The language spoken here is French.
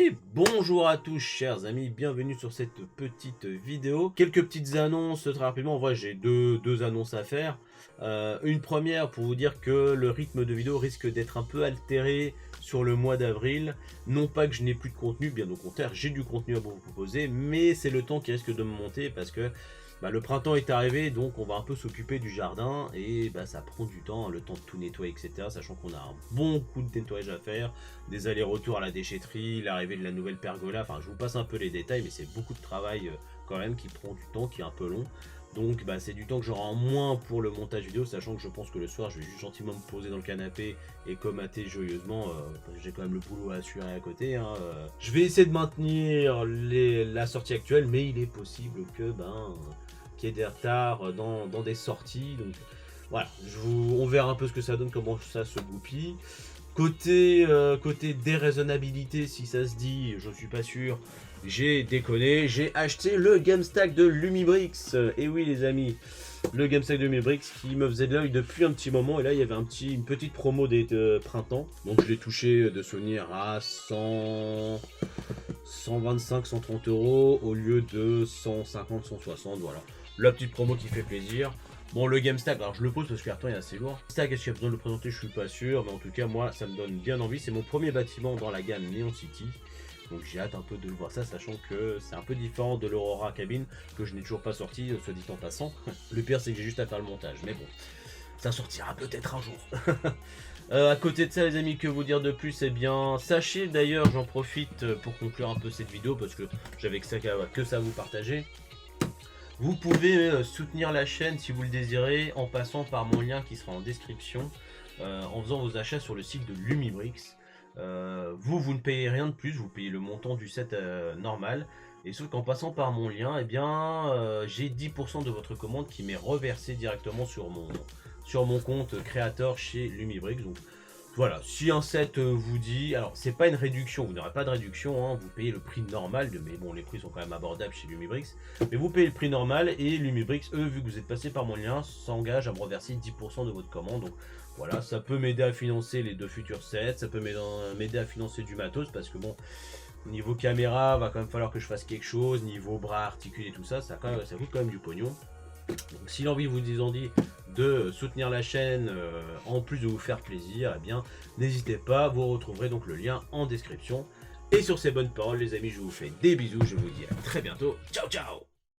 Et bonjour à tous chers amis, bienvenue sur cette petite vidéo. Quelques petites annonces très rapidement, en vrai j'ai deux annonces à faire. Une première pour vous dire que le rythme de vidéo risque d'être un peu altéré sur le mois d'avril. Non pas que je n'ai plus de contenu, bien au contraire, j'ai du contenu à vous proposer, mais c'est le temps qui risque de me monter parce que le printemps est arrivé, donc on va un peu s'occuper du jardin et ça prend du temps, le temps de tout nettoyer, etc. Sachant qu'on a un bon coup de nettoyage à faire, des allers-retours à la déchetterie, l'arrivée de la nouvelle pergola, enfin je vous passe un peu les détails, mais c'est beaucoup de travail quand même qui prend du temps, qui est un peu long. Donc c'est du temps que j'aurai en moins pour le montage vidéo, sachant que je pense que le soir je vais juste gentiment me poser dans le canapé et commenter joyeusement, parce que j'ai quand même le boulot à assurer à côté. Je vais essayer de maintenir la sortie actuelle, mais il est possible que qu'il y ait des retards dans des sorties. Donc voilà, on verra un peu ce que ça donne, comment ça se goupille. Côté déraisonnabilité, si ça se dit, je suis pas sûr, j'ai déconné, j'ai acheté le GameStack de Lumibrix. Et oui les amis, le GameStack de Lumibrix qui me faisait de l'œil depuis un petit moment. Et là il y avait une petite promo des printemps. Donc je l'ai touché de souvenir à 125, 130 euros au lieu de 150, 160, voilà. La petite promo qui fait plaisir. Bon, le GameStack, alors je le pose parce que le carton est assez lourd. Stack, est-ce qu'il y a besoin de le présenter? Je suis pas sûr, mais en tout cas, moi, ça me donne bien envie. C'est mon premier bâtiment dans la gamme Neon City. Donc j'ai hâte un peu de le voir ça, sachant que c'est un peu différent de l'Aurora Cabin, que je n'ai toujours pas sorti, soit dit en passant. Le pire, c'est que j'ai juste à faire le montage, mais bon, ça sortira peut-être un jour. À côté de ça les amis, que vous dire de plus? Eh bien sachez d'ailleurs, j'en profite pour conclure un peu cette vidéo parce que j'avais que ça à vous partager. Vous pouvez soutenir la chaîne si vous le désirez en passant par mon lien qui sera en description, en faisant vos achats sur le site de Lumibrix. Vous ne payez rien de plus, vous payez le montant du set normal. Et sauf qu'en passant par mon lien, eh bien, j'ai 10% de votre commande qui m'est reversé directement sur mon compte créateur chez Lumibrix. Donc voilà, si un set vous dit, alors c'est pas une réduction, vous n'aurez pas de réduction, hein, vous payez le prix normal, mais bon les prix sont quand même abordables chez Lumibrix, mais vous payez le prix normal et Lumibrix, eux, vu que vous êtes passé par mon lien, s'engagent à me reverser 10% de votre commande. Donc voilà, ça peut m'aider à financer les deux futurs sets, ça peut m'aider à financer du matos, parce que bon, niveau caméra, va quand même falloir que je fasse quelque chose, niveau bras articulés et tout ça, ça coûte quand même du pognon. Donc si l'envie vous en dit de soutenir la chaîne en plus de vous faire plaisir, eh bien n'hésitez pas, vous retrouverez donc le lien en description. Et sur ces bonnes paroles les amis, je vous fais des bisous, je vous dis à très bientôt, ciao ciao.